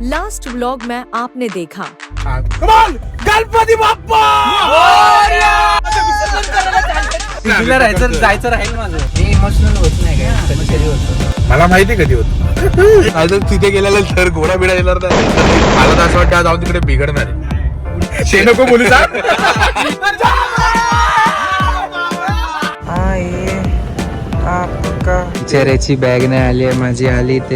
Last vlog में आपने देखा गणपती बाप्पा जायचं राहील माझं. मी इमोशनल होत नाही काय, कधी होतं. मला माहिती कधी होत आज तिथे गेलेला तर घोडा बिडा येणार नाही. मला तर असं वाटतं आज जाऊन तिकडे बिघडणार आहे. ते नको बोलू चेहऱ्याची बॅग नाही आली आहे, माझी आली ते.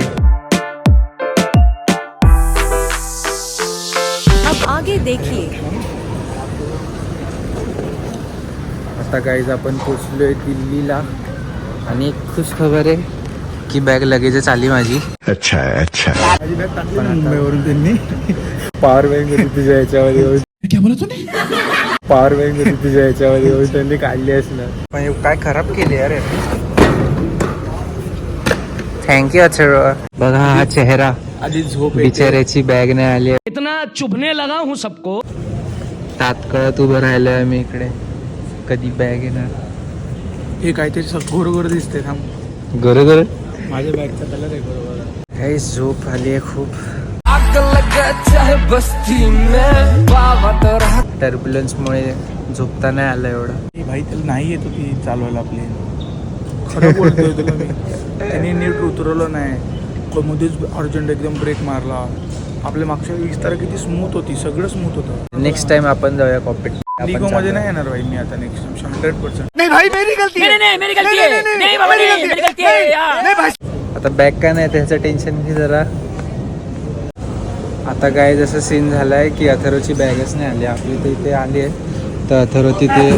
अब आगे देखिए. आता गाईज आपण पोचलोय दिल्लीला आणि एक खुश खबर आहे की बॅग लगेचच आली माझी. अच्छा अच्छा मुंबईवरून त्यांनी पॉवर बँक होती तुझ्या याच्यामध्ये, क्या बोला तूने? पॉवर बँक होती तुझ्या याच्यामध्ये त्यांनी काढली असणार. पण काय खराब केली अरे. थँक्यू अक्षर. बघा हा चेहरा, आधी झोप बिचाऱ्याची बॅग नाही आली. इतना चुभने लगा हूँ सबको. तात्काळात उभं राहिलोय मी इकडे, कधी बॅग येणार. हे काहीतरी गोर दिसते. थांब, बरोबर माझ्या बॅगचा कलर आहे बरोबर. काही झोप आली आहे खूप. टर्ब्युलन्स मुळे झोपता नाही आलं एवढं. भाई त्याला नाही येत होती चालवायला प्लेन. खरं बोलतोय तुला मी. त्यांनी नीट उतरवलं नाही, मध्येच अर्जंट एकदम ब्रेक मारला. आपल्या मागच्या विस्तार किती स्मूथ होती, सगळं स्मूथ होतं. नेक्स्ट टाइम आपण जाऊया कॉपीट. निको मध्ये नाही येणार भाई मी आता नेक्स्ट टाइम 100%. आता बॅग का नाही त्याचं टेन्शन घे जरा. आता काय जसं सीन झालाय की अथर्वची बॅगच नाही आली. आपली तर इथे आली आहे, तर अथर्व तिथे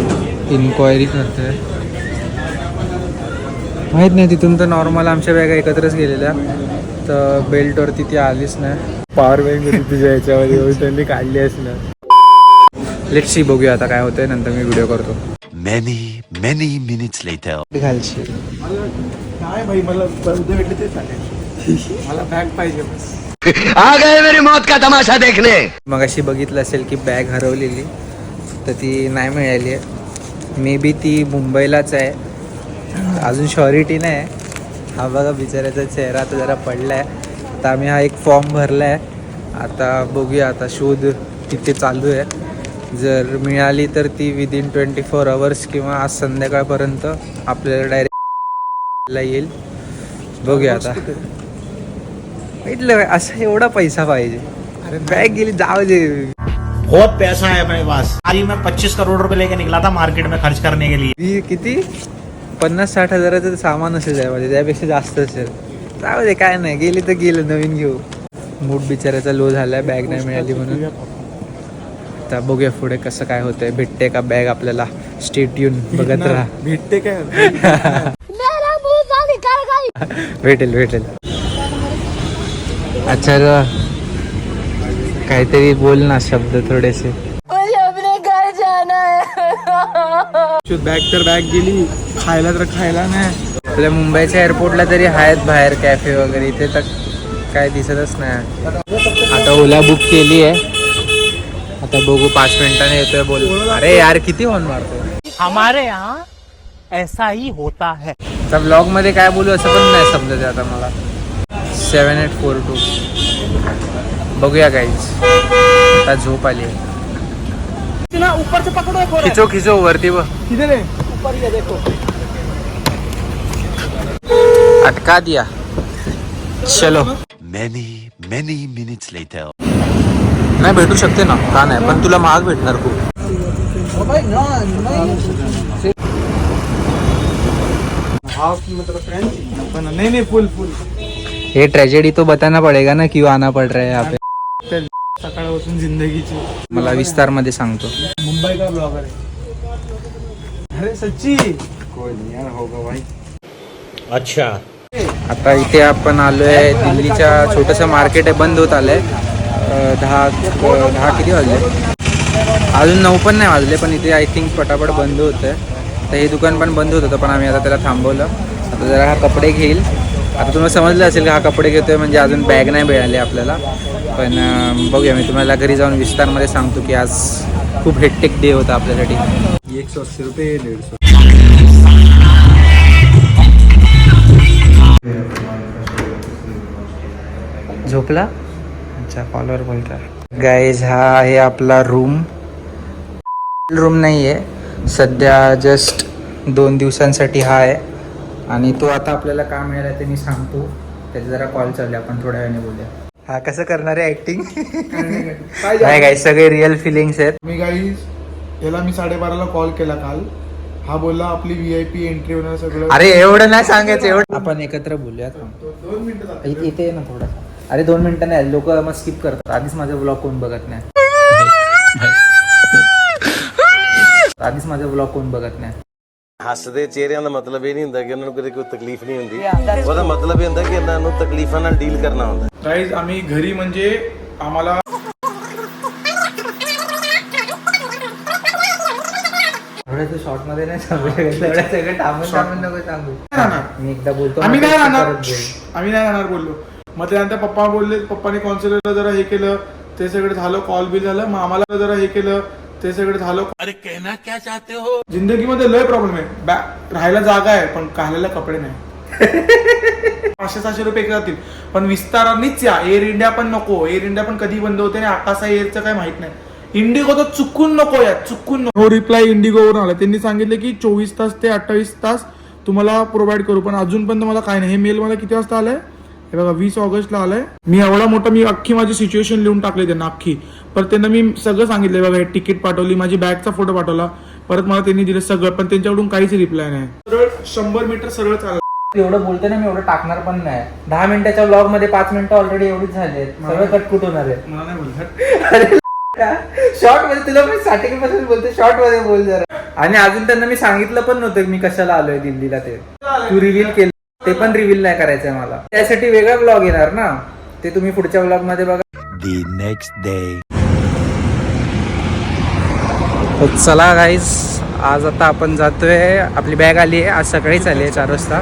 इन्क्वायरी करतोय. माहीत नाही, तिथून तर नॉर्मल आमच्या बॅगा एकत्रच गेलेल्या, तर बेल्टवरती ती आलीच नाही. पॉवर बँक होती तुझ्या याच्यामध्ये त्यांनी काढली असणार. लेट्स सी, बघूया आता काय होतंय, नंतर मी व्हिडिओ करतो. many minutes later. घालशी नाही भाई, मला उद्या भेटले ते चालेल. मला बॅग पाहिजे बस. आ गए मेरी मौत का तमाशा देखने. मग अशी बघितलं असेल की बॅग हरवलेली, तर ती नाही मिळाली आहे. मे बी ती मुंबईलाच आहे, अजून शॉरिटी नाही. हा बघा बिचाऱ्याचा चेहरा आता जरा पडला आहे. आता आम्ही हा एक फॉर्म भरला आहे, आता बघूया, आता शोध तिथे चालू आहे. जर मिळाली तर ती विदिन 24 आवर्स किंवा आज संध्याकाळपर्यंत आपल्याला डायरेक्ट येईल. बघूया आता. म्हटलं असं एवढा पैसा पाहिजे, अरे बॅग गेली जाऊ दे. बहुत पैसा है अपने पास. आज मैं 25 करोड़ रुपए लेके निकला था मार्केट में खर्च करने के लिए. ही किती 50-60 हजाराचं सामान असेल त्यामध्ये, त्यापेक्षा जास्त असेल. जाऊ दे, काय नाही, गेली तर गेलं, नवीन घेऊ. मूड बिचारायचा लो झालाय बॅग नाही मिळाली म्हणून. आता बघूया पुढे कसं काय होतंय, भेटते का बॅग आपल्याला. स्टे ट्यून बघत राहा. भेटते काय? भेटेल. अच्छा काहीतरी बोल ना, शब्द थोडेसे. बॅग तर बॅग गेली, खायला तर खायला नाही. आपल्या मुंबईच्या एअरपोर्टला तरी आहेत बाहेर कॅफे वगैरे, इथे तर काय दिसतच नाही. आता ओला बुक केली आहे, आता बघू 5 मिनिटांनी येतोय बोल. अरे यार किती हॉर्न मारतो. हमारे यहाँ ऐसा ही होता है. आता ब्लॉग मध्ये काय बोलू असं पण नाही समजत आता मला. 7842 बघूया गाईज. आता झोप आली आहे. ऊपर से पकड़ो. खिचो वरती बघ. किती रे? ऊपर ये देखो. अटका दिया. चलो. Many minutes later. नाही भेटू शकते ना, का नाही, पण तुला महाग भेटणार खूप. नहीं फुल. ये ट्रेजेडी तो बताना पडेगा ना, क्यों आना पड रहा है यहाँ पे. सकाळपासून जिंदगीची. मला विस्तार मध्ये सांगतो. मुंबई का ब्लॉगर है. अरे सच्ची कोई नहीं यार, होगा भाई. अच्छा. आता इथे आपण आलोय दिल्लीच्या छोटंसं मार्केट आहे, बंद होत आलंय. 10 किती वाजले, अजून 9 पण नाही वाजले, पण इथे आय थिंक पटापट बंद होतं. तर हे दुकान पण बंद होत होतं, पण आम्ही आता त्याला थांबवलं. आता जरा हा कपडे घेईल. आता तुम्हाला समजलं असेल का हा कपडे घेतोय म्हणजे अजून बॅग नाही मिळाली आपल्याला. पण बघूया, मी तुम्हाला घरी जाऊन विस्तारमध्ये सांगतो की आज खूप हेक्टिक डे होता आपल्यासाठी. 180 रुपये 150. झोपला अच्छा कॉलवर बोलतात. गाईज हा आहे आपला रूम नाही आहे सध्या, जस्ट 2 दिवसांसाठी हा आहे. आणि तो आता आपल्याला का मिळाला ते मी सांगतो. त्याचा जरा कॉल चालू आहे, आपण थोड्या वेळाने बोलूया. हा कसं करणार आहे ऍक्टिंग? नाही गाईज सगळे रिअल फिलिंग्स आहेत. मी गाईज याला मी 12:30ला कॉल केला काल. हा बोलला आपली VIP एंट्री होणार सगळं. अरे एवढं नाही सांगायचं, एवढं आपण एकत्र बोलूया. 2 मिनिटं इथे ये ना थोडा. अरे 2 मिनिटं नाही, लोक मग स्किप करतात. आधीच माझा ब्लॉग कोण बघत नाही. ਹੱਸਦੇ ਚਿਹਰਿਆਂ ਦਾ ਮਤਲਬ ਇਹ ਨਹੀਂ ਹੁੰਦਾ ਕਿ ਉਹਨਾਂ ਨੂੰ ਕਦੇ ਕੋਈ ਤਕਲੀਫ ਨਹੀਂ ਹੁੰਦੀ. ਉਹਦਾ ਮਤਲਬ ਇਹ ਹੁੰਦਾ ਕਿ ਇਹਨਾਂ ਨੂੰ ਤਕਲੀਫਾਂ ਨਾਲ ਡੀਲ ਕਰਨਾ ਹੁੰਦਾ. गाईज आम्ही घरी म्हणजे आम्हाला थोडं शॉर्ट मध्ये नाही सांगू शकत, एवढं सगळं थांबून नको सांगू. मी एकदा बोलतो, आम्ही मग नाही परत राहणार बोल. आम्ही नाही राहणार बोललो. मग त्यानंतर पप्पा बोलले, पप्पाने कॉन्सलरला जरा हे केलं, ते सगळं झालं, कॉल बिल झालं. मग आम्हाला जरा हे केलं, ते सगळं झालं. अरे कहना क्या चाहते हो? जिंदगीमध्ये लय प्रॉब्लेम आहे. राहायला जागा आहे पण घालायला कपडे नाही. 500-700 रुपये जातील पण विस्तारानेच या. एअर इंडिया पण नको. एअर इंडिया पण कधी बंद होते आणि आकाशा एअरचं काय माहित नाही. इंडिगो तर चुकून नको या, चुकून नको. हो रिप्लाय इंडिगोवरून आला. त्यांनी सांगितलं की 24 तास ते 28 तास तुम्हाला प्रोव्हाइड करू, पण अजून पण मला काय नाही. हे मेल मला किती वाजता आलंय हे बघा, 20 ऑगस्टला आलंय. मी एवढा मोठा मी अख्खी माझी सिच्युएशन लिहून टाकले त्यांना अख्खी. परत त्यांना मी सगळं सांगितलंय बघा, हे तिकीट पाठवली, माझी बॅगचा फोटो पाठवला, परत मला त्यांनी दिलं सगळं, पण त्यांच्याकडून काहीच रिप्लाय नाही. सरळ 100 मीटर सरळ चालला. एवढं बोलते ना मी, एवढं टाकणार पण नाही. 10 मिनिटाच्या ब्लॉग मध्ये 5 मिनिटं ऑलरेडी एवढीच झाले, सगळं कटकुट होणार आहे. मला नाही बोलतात. शॉर्ट मध्ये तुला मी स्टार्टिंग पासून बोलते, शॉर्ट मध्ये बोल जरा. आणि अजून त्यांना मी सांगितलं पण नव्हतं मी कशाला आलोय दिल्लीला. ते तू रिव्हील केलं, ते पण रिव्हील नाही करायचंय मला. त्यासाठी वेगळा ब्लॉग येणार ना, ते तुम्ही पुढच्या ब्लॉग मध्ये बघा. The next day. तर चला गाईज, आज आता आपण जातोय. आपली बॅग आली आहे, आज सकाळीच आली आहे 4 वाजता.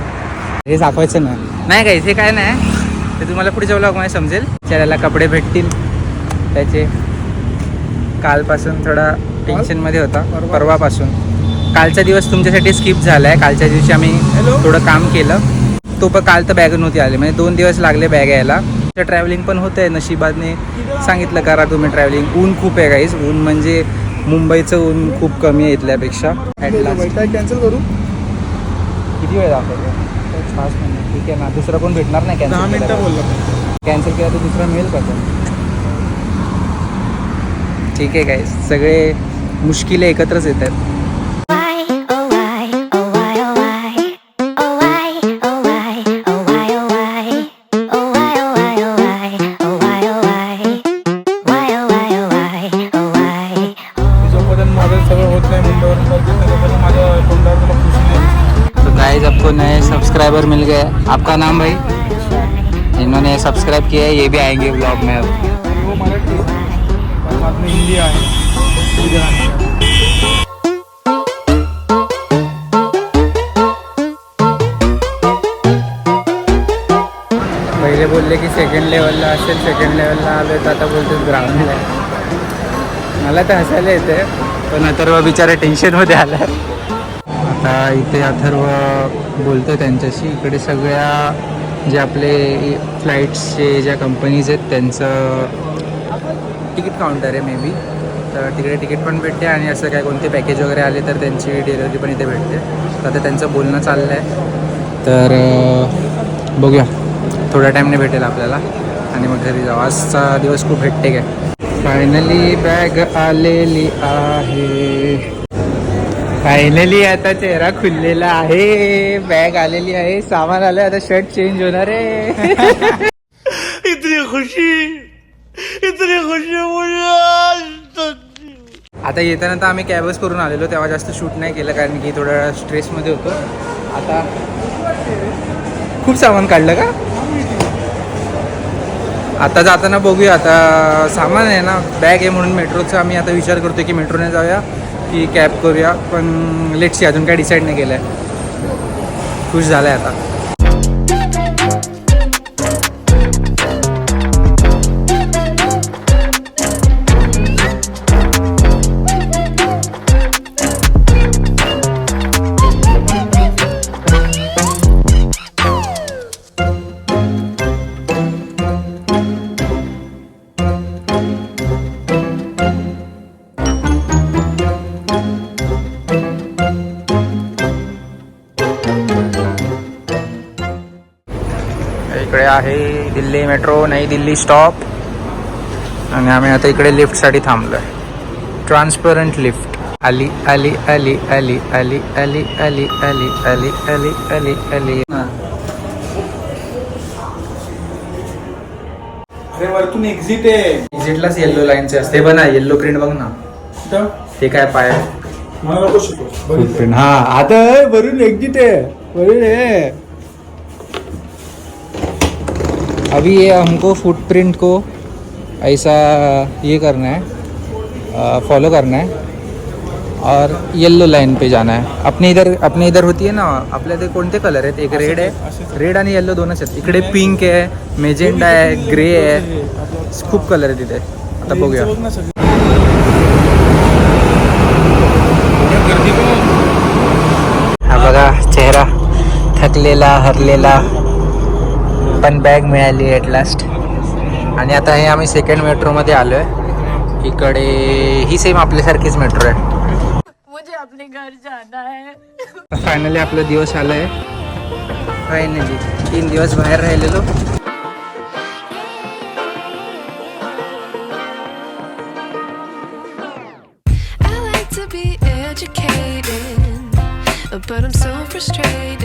हे दाखवायचं नाही गाईज, हे काय नाही, ते तुम्हाला पुढच्या ब्लॉग मध्ये समजेल. चला कपडे भेटतील त्याचे. कालपासून थोडा टेन्शनमध्ये होता, परवापासून. कालचा दिवस तुमच्यासाठी स्किप झाला आहे. कालच्या दिवशी आम्ही थोडं काम केलं, तो पण काल तर बॅग नव्हती आली, म्हणजे 2 दिवस लागले बॅग यायला. ट्रॅव्हलिंग पण होतं आहे, नशिबाने सांगितलं करा तुम्ही ट्रॅव्हलिंग. ऊन खूप आहे गाईज, ऊन म्हणजे मुंबईचं ऊन खूप कमी आहे इथल्यापेक्षा. कॅन्सल करू. किती वेळ दाखवतो? 5 मिनिट. ठीक आहे ना, दुसरं कोण भेटणार नाही. 10 मिनिटं बोललो. कॅन्सल केला तर दुसरा मिळेल का पण? ठीक आहे गाईज, सगळे मुश्किले एकत्रच येत आहेत. तो गाइस आपको नए सब्सक्राइबर मिल गए. आपका नाम भाई? इन्होंने सब्सक्राइब किया है, ये भी आएंगे ब्लॉग में अब. वो मराठी और बाद में हिंदी आहे. पहिले बोलले की सेकंड लेवलला असेल, सेकंड लेवलला आलो तर आता बोलतो ग्राउंडला. मला तर हसायला येते, पण अथर्व बिचारा टेन्शनमध्ये आला. आता इथे अथर्व बोलतो त्यांच्याशी. इकडे सगळ्या जे आपले फ्लाईट्सचे ज्या कंपनीज आहेत त्यांचं तिकीट काउंटर आहे मे बी. तर तिकडे तिकीट पण भेटते आणि असं काय कोणते पॅकेज वगैरे आले तर त्यांची डिलिव्हरी पण इथे भेटते. तर आता त्यांचं बोलणं चाललं आहे, तर बघूया थोड्या टाईमने भेटेल आपल्याला आणि मग घरी जाऊ. आजचा दिवस खूप हेक्टिक आहे. फायनली बॅग आलेली आहे. फायनली आता चेहरा खुललेला आहे. बॅग आलेली आहे, सामान आलं, आता शर्ट चेंज होणार आहे. इतनी खुशी मुझे. आता येताना तर आम्ही कॅबच करून आलेलो, तेव्हा जास्त शूट नाही केलं कारण की थोडा स्ट्रेसमध्ये होतो. आता खूप सामान काढलं का? आता जाताना बघूया. आता सामान आहे ना, बॅग आहे म्हणून मेट्रोचा आम्ही आता विचार करतो की मेट्रोने जाऊया की कॅब करूया, पण लेट्स अजून काय डिसाईड नाही केलं आहे. खुश झालं आहे आता. आहे दिल्ली मेट्रो नई दिल्ली स्टॉप आणि आम्ही आता इकडे लिफ्टसाठी थांबलो आहे. ट्रान्सपरंट लिफ्ट आली आली आली आली आली आली आली आली आली आली आली आली. अरे वरतून एक्झिट आहे. एक्झिटलाच येल्लो लाईनचे असते बघ ना, येल्लो प्रिंट बघ ना, ते काय पाय मला नको शिकव. फुटप्रिंट. हा आता वरून एक्झिट है, वरून है. अभी ये हमको फुटप्रिंट को ऐसा ये करना है, फॉलो करना है और येल्लो लाइन पे जाना है. अपने इधर होती है ना, आपल्या ते कोणते कलर आहेत, एक रेड आहे, रेड आणि येल्लो दोनच आहेत. इकडे पिंक आहे, मेजेंडा आहे, ग्रे आहे, खूप कलर आहे तिथे. आता बघूया. बघ ना सगळी. हा बघा चेहरा थकलेला हरलेला, पण बॅग मिळाली ॲट लास्ट. आणि आता हे आम्ही सेकंड मेट्रोमध्ये आलो आहे. इकडे ही सेम आपल्यासारखीच मेट्रो आहे. मुझे अपने घर जाना है. फायनली आपला दिवस आला आहे. फायनली 3 दिवस बाहेर राहिलेलो. I like to be educated, but I'm so frustrated.